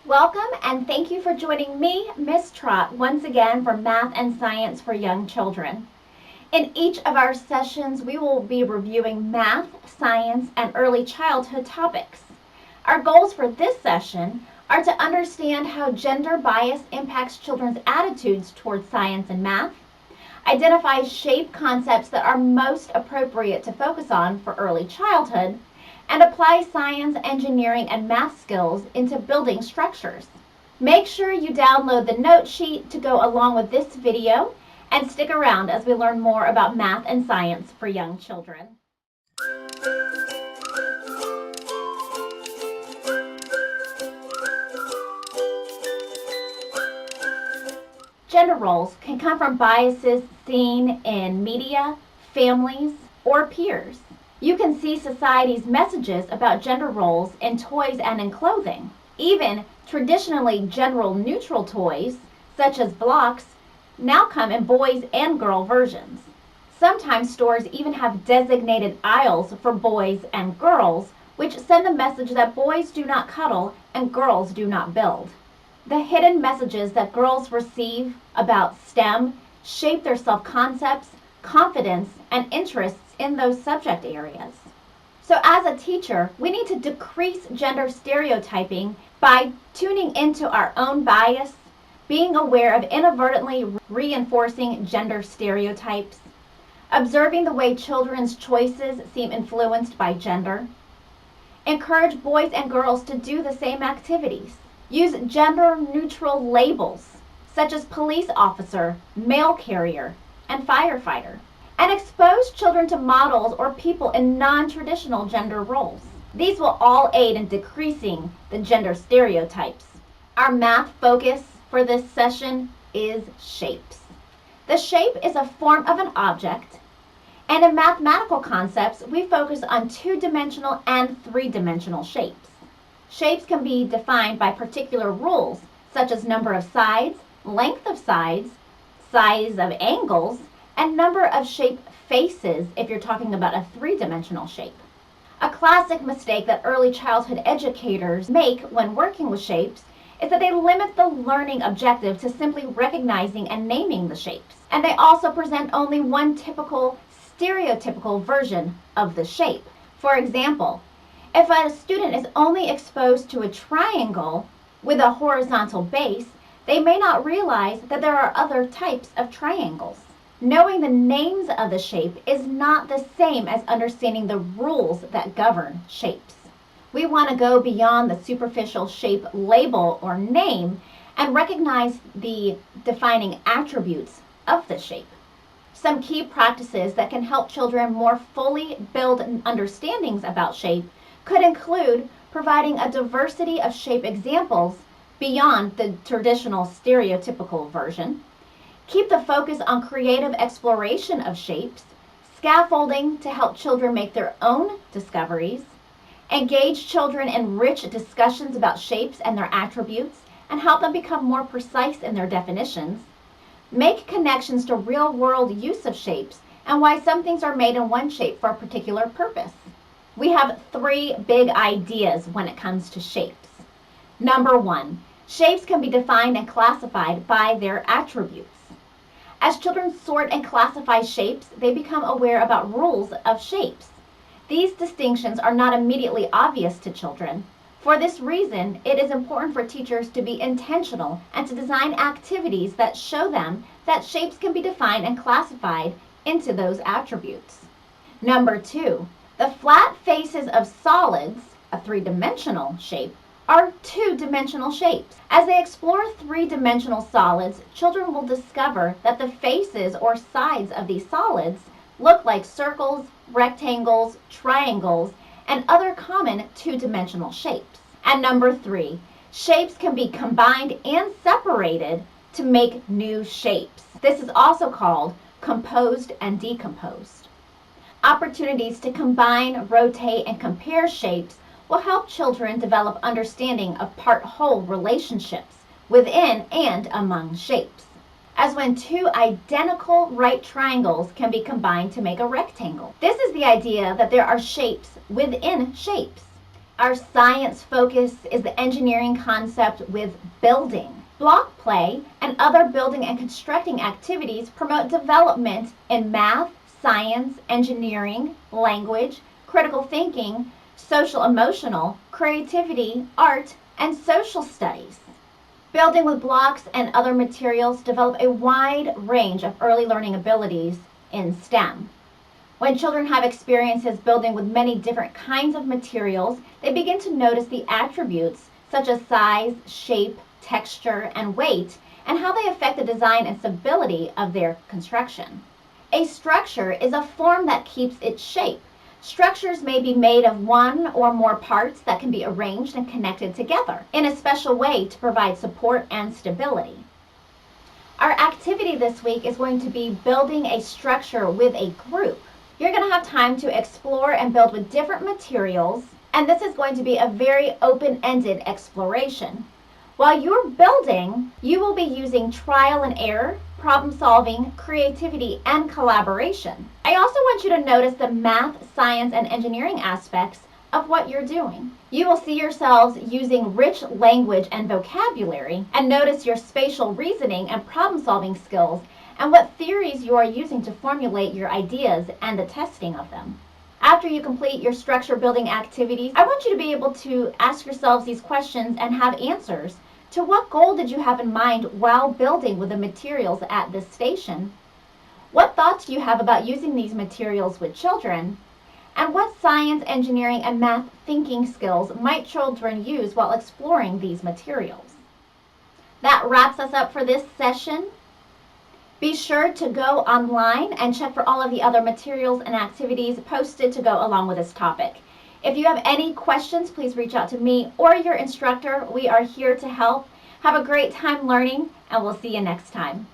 Welcome and thank you for joining me, Miss Trot, once again for Math and Science for Young Children. In each of our sessions, we will be reviewing math, science, and early childhood topics. Our goals for this session are to understand how gender bias impacts children's attitudes towards science and math, identify shape concepts that are most appropriate to focus on for early childhood, and apply science, engineering, and math skills into building structures. Make sure you download the note sheet to go along with this video and stick around as we learn more about math and science for young children. Gender roles can come from biases seen in media, families, or peers. You can see society's messages about gender roles in toys and in clothing. Even traditionally gender-neutral toys, such as blocks, now come in boys and girl versions. Sometimes stores even have designated aisles for boys and girls, which send the message that boys do not cuddle and girls do not build. The hidden messages that girls receive about STEM shape their self-concepts, confidence, and interests in those subject areas. So as a teacher, we need to decrease gender stereotyping by tuning into our own bias, being aware of inadvertently reinforcing gender stereotypes, observing the way children's choices seem influenced by gender. Encourage boys and girls to do the same activities. Use gender-neutral labels, such as police officer, mail carrier, and firefighter. And expose children to models or people in non-traditional gender roles. These will all aid in decreasing the gender stereotypes. Our math focus for this session is shapes. The shape is a form of an object, and in mathematical concepts, we focus on two-dimensional and three-dimensional shapes. Shapes can be defined by particular rules, such as number of sides, length of sides, size of angles, and number of shape faces if you're talking about a three-dimensional shape. A classic mistake that early childhood educators make when working with shapes is that they limit the learning objective to simply recognizing and naming the shapes. And they also present only one typical, stereotypical version of the shape. For example, if a student is only exposed to a triangle with a horizontal base, they may not realize that there are other types of triangles. Knowing the names of the shape is not the same as understanding the rules that govern shapes. We want to go beyond the superficial shape label or name and recognize the defining attributes of the shape. Some key practices that can help children more fully build understandings about shape could include providing a diversity of shape examples beyond the traditional stereotypical version. Keep the focus on creative exploration of shapes, scaffolding to help children make their own discoveries, engage children in rich discussions about shapes and their attributes, and help them become more precise in their definitions, make connections to real-world use of shapes and why some things are made in one shape for a particular purpose. We have three big ideas when it comes to shapes. Number one, shapes can be defined and classified by their attributes. As children sort and classify shapes, they become aware about rules of shapes. These distinctions are not immediately obvious to children. For this reason, it is important for teachers to be intentional and to design activities that show them that shapes can be defined and classified into those attributes. Number two, the flat faces of solids, a three-dimensional shape, are two-dimensional shapes. As they explore three-dimensional solids, children will discover that the faces or sides of these solids look like circles, rectangles, triangles, and other common two-dimensional shapes. And number three, shapes can be combined and separated to make new shapes. This is also called composed and decomposed. Opportunities to combine, rotate, and compare shapes will help children develop understanding of part-whole relationships within and among shapes, as when two identical right triangles can be combined to make a rectangle. This is the idea that there are shapes within shapes. Our science focus is the engineering concept with building. Block play and other building and constructing activities promote development in math, science, engineering, language, critical thinking, social emotional, creativity, art, and social studies. Building with blocks and other materials develop a wide range of early learning abilities in STEM. When children have experiences building with many different kinds of materials, they begin to notice the attributes such as size, shape, texture, and weight, and how they affect the design and stability of their construction. A structure is a form that keeps its shape. Structures may be made of one or more parts that can be arranged and connected together in a special way to provide support and stability. Our activity this week is going to be building a structure with a group. You're going to have time to explore and build with different materials, and this is going to be a very open-ended exploration. While you're building, you will be using trial and error, problem solving, creativity, and collaboration. I also want you to notice the math, science, and engineering aspects of what you're doing. You will see yourselves using rich language and vocabulary, and notice your spatial reasoning and problem solving skills and what theories you are using to formulate your ideas and the testing of them. After you complete your structure building activities, I want you to be able to ask yourselves these questions and have answers. To what goal did you have in mind while building with the materials at this station? What thoughts do you have about using these materials with children? And what science, engineering, and math thinking skills might children use while exploring these materials? That wraps us up for this session. Be sure to go online and check for all of the other materials and activities posted to go along with this topic. If you have any questions, please reach out to me or your instructor. We are here to help. Have a great time learning, and we'll see you next time.